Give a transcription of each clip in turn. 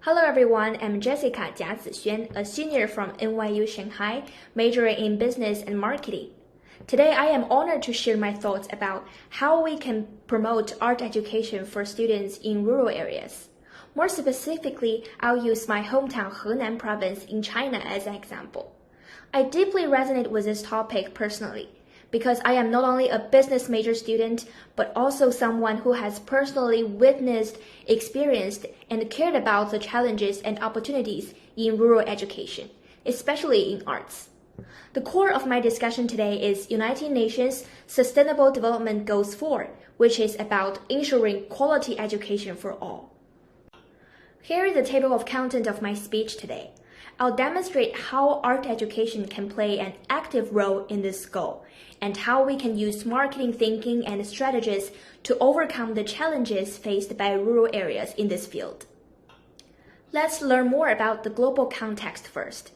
Hello everyone, I'm Jessica Jia Zixuan, a senior from NYU Shanghai, majoring in business and marketing. Today I am honored to share my thoughts about how we can promote art education for students in rural areas. More specifically, I'll use my hometown Henan province in China as an example. I deeply resonate with this topic personally, because I am not only a business major student, but also someone who has personally witnessed, experienced, and cared about the challenges and opportunities in rural education, especially in arts. The core of my discussion today is United Nations Sustainable Development Goals 4, which is about ensuring quality education for all. Here is the table of content of my speech today. I'll demonstrate how art education can play an active role in this goal, and how we can use marketing thinking and strategies to overcome the challenges faced by rural areas in this field. Let's learn more about the global context first.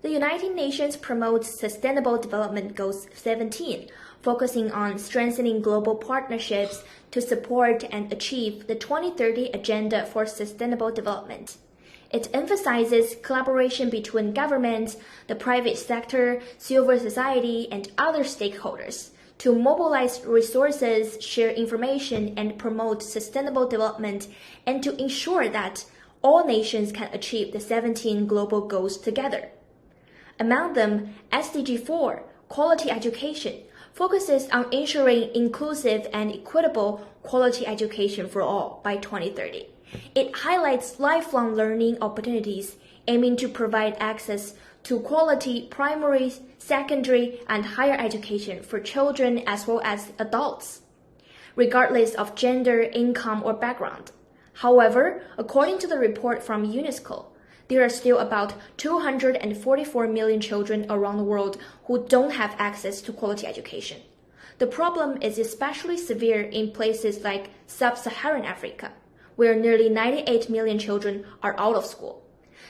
The United Nations promotes Sustainable Development Goals 17, focusing on strengthening global partnerships to support and achieve the 2030 Agenda for Sustainable Development. It emphasizes collaboration between governments, the private sector, civil society, and other stakeholders to mobilize resources, share information, and promote sustainable development, and to ensure that all nations can achieve the 17 global goals together. Among them, SDG 4, Quality Education, focuses on ensuring inclusive and equitable quality education for all by 2030. It highlights lifelong learning opportunities, aiming to provide access to quality primary, secondary, and higher education for children as well as adults, regardless of gender, income, or background. However, according to the report from UNESCO, there are still about 244 million children around the world who don't have access to quality education. The problem is especially severe in places like sub-Saharan Africa, where nearly 98 million children are out of school.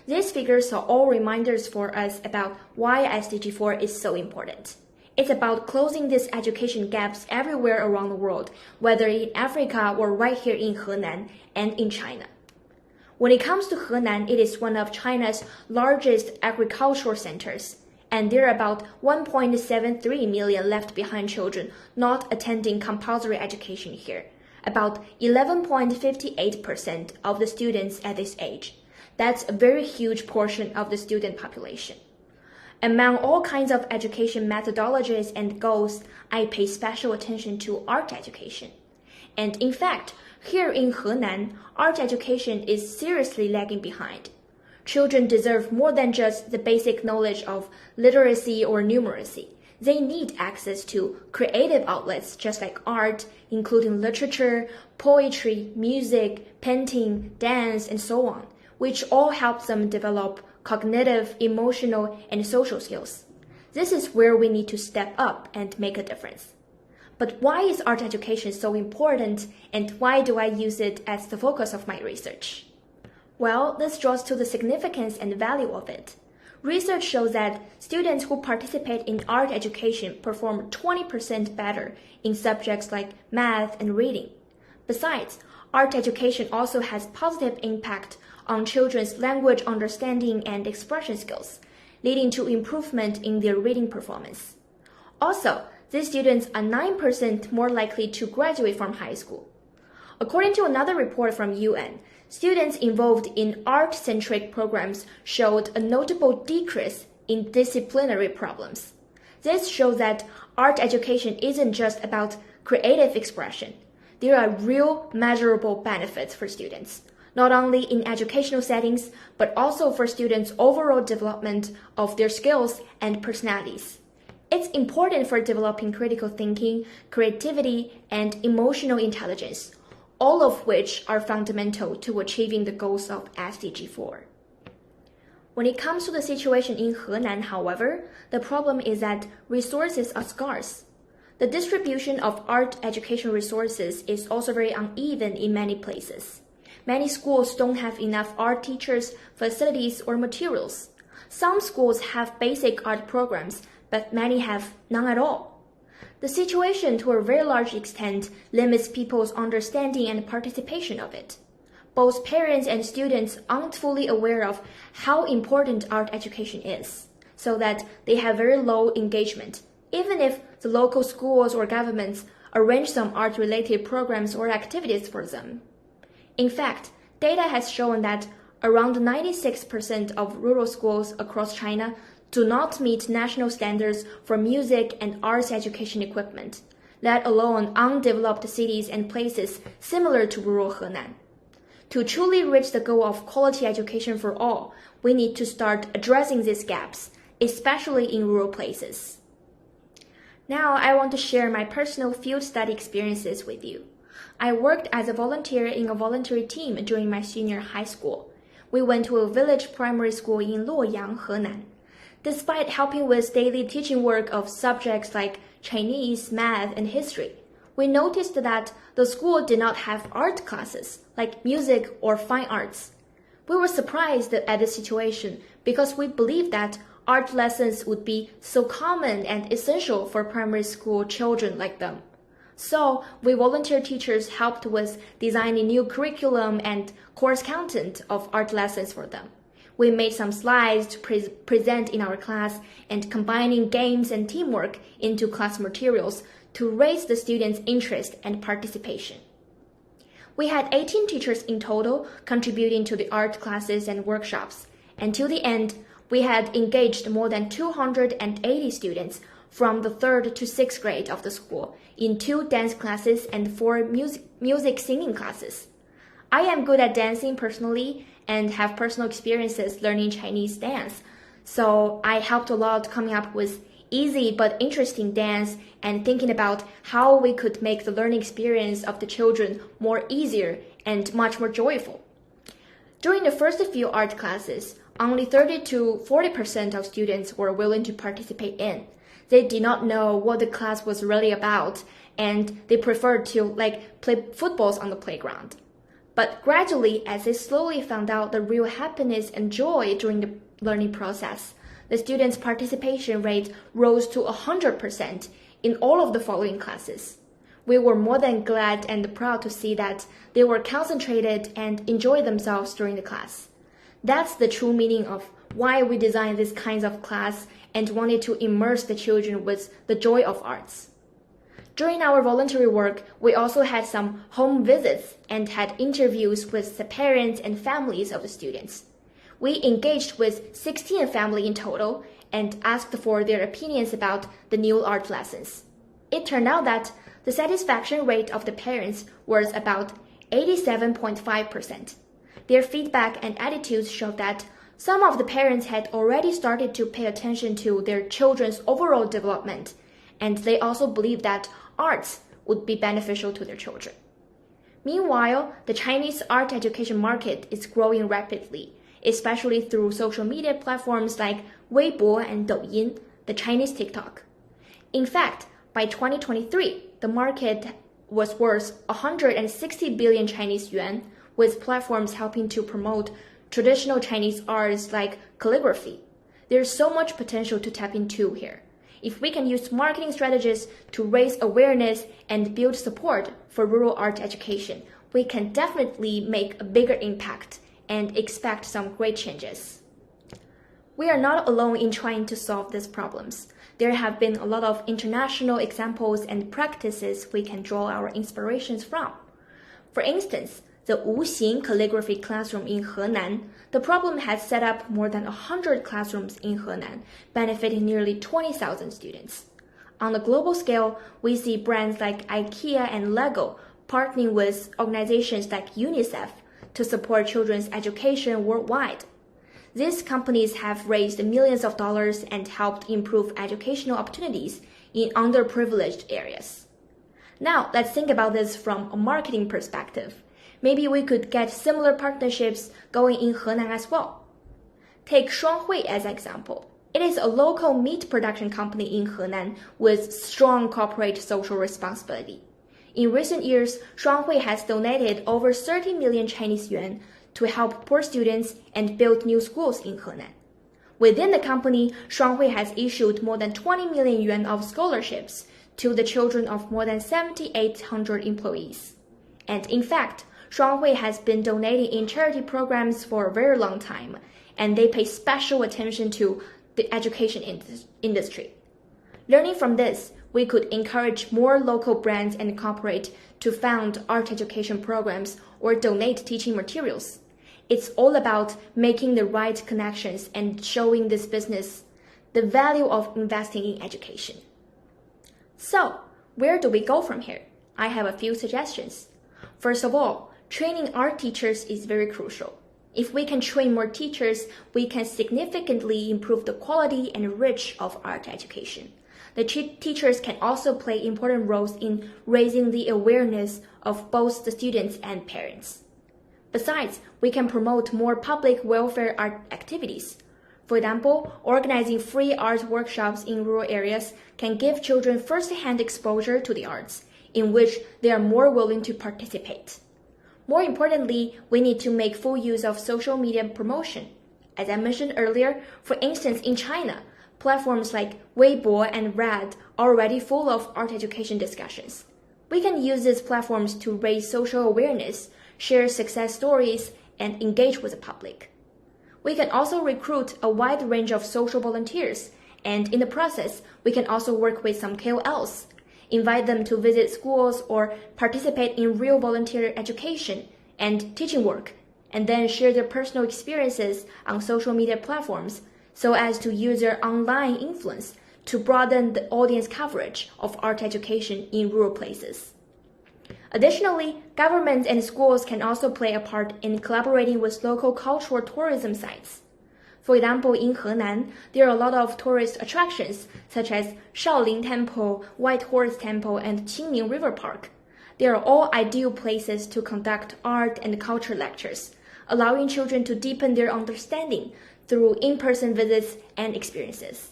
These figures are all reminders for us about why SDG 4 is so important. It's about closing these education gaps everywhere around the world, whether in Africa or right here in Henan and in China. When it comes to Henan, it is one of China's largest agricultural centers, and there are about 1.73 million left behind children not attending compulsory education here. About 11.58% of the students at this age. That's a very huge portion of the student population. Among all kinds of education methodologies and goals, I pay special attention to art education. And in fact, here in Henan, art education is seriously lagging behind. Children deserve more than just the basic knowledge of literacy or numeracy. They need access to creative outlets just like art, including literature, poetry, music, painting, dance, and so on, which all help them develop cognitive, emotional, and social skills. This is where we need to step up and make a difference. But why is art education so important, and why do I use it as the focus of my research? Well, this draws to the significance and value of it. Research shows that students who participate in art education perform 20% better in subjects like math and reading. Besides, art education also has positive impact on children's language understanding and expression skills, leading to improvement in their reading performance. Also, these students are 9% more likely to graduate from high school. According to another report from UN, students involved in art-centric programs showed a notable decrease in disciplinary problems. This shows that art education isn't just about creative expression. There are real, measurable benefits for students, not only in educational settings, but also for students' overall development of their skills and personalities. It's important for developing critical thinking, creativity, and emotional intelligence, all of which are fundamental to achieving the goals of SDG 4. When it comes to the situation in Henan, however, the problem is that resources are scarce. The distribution of art education resources is also very uneven in many places. Many schools don't have enough art teachers, facilities, or materials. Some schools have basic art programs, but many have none at all. The situation, to a very large extent, limits people's understanding and participation of it. both parents and students aren't fully aware of how important art education is, so that they have very low engagement, even if the local schools or governments arrange some art-related programs or activities for them. In fact, data has shown that around 96% of rural schools across China do not meet national standards for music and arts education equipment, let alone undeveloped cities and places similar to rural Henan. To truly reach the goal of quality education for all, we need to start addressing these gaps, especially in rural places. Now, I want to share my personal field study experiences with you. I worked as a volunteer in a voluntary team during my senior high school. We went to a village primary school in Luoyang, Henan. Despite helping with daily teaching work of subjects like Chinese, math, and history, we noticed that the school did not have art classes like music or fine arts. We were surprised at the situation because we believed that art lessons would be so common and essential for primary school children like them. So, we volunteer teachers helped with designing new curriculum and course content of art lessons for them. We made some slides to present in our class and combining games and teamwork into class materials to raise the students' interest and participation. We had 18 teachers in total contributing to the art classes and workshops, and till the end, we had engaged more than 280 students from the 3rd to 6th grade of the school in 2 dance classes and 4 music singing classes. I am good at dancing personally and have personal experiences learning Chinese dance, so I helped a lot coming up with easy but interesting dance and thinking about how we could make the learning experience of the children more easier and much more joyful. During the first few art classes, only 30 to 40% of students were willing to participate in. They did not know what the class was really about, and they preferred to play footballs on the playground. But gradually, as they slowly found out the real happiness and joy during the learning process, the students' participation rate rose to 100% in all of the following classes. We were more than glad and proud to see that they were concentrated and enjoyed themselves during the class. That's the true meaning of why we designed these kinds of class and wanted to immerse the children with the joy of arts. During our voluntary work, we also had some home visits and had interviews with the parents and families of the students. We engaged with 16 families in total and asked for their opinions about the new art lessons. It turned out that the satisfaction rate of the parents was about 87.5%. Their feedback and attitudes showed that some of the parents had already started to pay attention to their children's overall development, and they also believed that arts would be beneficial to their children. Meanwhile, the Chinese art education market is growing rapidly, especially through social media platforms like Weibo and Douyin, the Chinese TikTok. In fact, by 2023, the market was worth 160 billion Chinese yuan, with platforms helping to promote traditional Chinese arts like calligraphy. There's so much potential to tap into here. If we can use marketing strategies to raise awareness and build support for rural art education, we can definitely make a bigger impact and expect some great changes. We are not alone in trying to solve these problems. There have been a lot of international examples and practices we can draw our inspirations from. For instance, the Wuxing calligraphy classroom in Henan, the program has set up more than 100 classrooms in Henan, benefiting nearly 20,000 students. On a global scale, we see brands like IKEA and Lego partnering with organizations like UNICEF to support children's education worldwide. These companies have raised millions of dollars and helped improve educational opportunities in underprivileged areas. Now, let's think about this from a marketing perspective. Maybe we could get similar partnerships going in Henan as well. Take Shuanghui as an example. It is a local meat production company in Henan with strong corporate social responsibility. In recent years, Shuanghui has donated over 30 million Chinese yuan to help poor students and build new schools in Henan. Within the company, Shuanghui has issued more than 20 million yuan of scholarships to the children of more than 7,800 employees. And in fact, Shuanghui has been donating in charity programs for a very long time, and they pay special attention to the education industry. Learning from this, we could encourage more local brands and corporates to found art education programs or donate teaching materials. It's all about making the right connections and showing this business the value of investing in education. So, where do we go from here? I have a few suggestions. First of all, training art teachers is very crucial. If we can train more teachers, we can significantly improve the quality and reach of art education. The teachers can also play important roles in raising the awareness of both the students and parents. Besides, we can promote more public welfare art activities. For example, organizing free art workshops in rural areas can give children first-hand exposure to the arts, in which they are more willing to participate. More importantly, we need to make full use of social media promotion. As I mentioned earlier, for instance, in China, platforms like Weibo and Red are already full of art education discussions. We can use these platforms to raise social awareness, share success stories, and engage with the public. We can also recruit a wide range of social volunteers, and in the process, we can also work with some KOLs, invite them to visit schools or participate in real volunteer education and teaching work, and then share their personal experiences on social media platforms so as to use their online influence to broaden the audience coverage of art education in rural places. Additionally, governments and schools can also play a part in collaborating with local cultural tourism sites. For example, in Henan, there are a lot of tourist attractions such as Shaolin Temple, White Horse Temple, and Qingning River Park. They are all ideal places to conduct art and culture lectures, allowing children to deepen their understanding through in-person visits and experiences.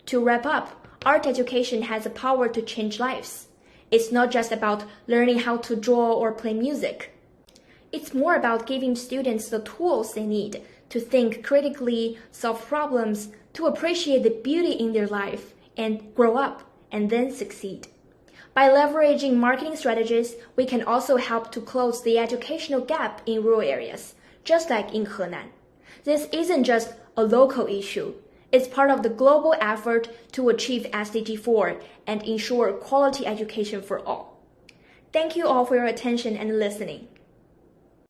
To wrap up, art education has the power to change lives. It's not just about learning how to draw or play music. It's more about giving students the tools they need to think critically, solve problems, to appreciate the beauty in their life, and grow up and then succeed. By leveraging marketing strategies, we can also help to close the educational gap in rural areas, just like in Henan. This isn't just a local issue. It's part of the global effort to achieve SDG 4 and ensure quality education for all. Thank you all for your attention and listening.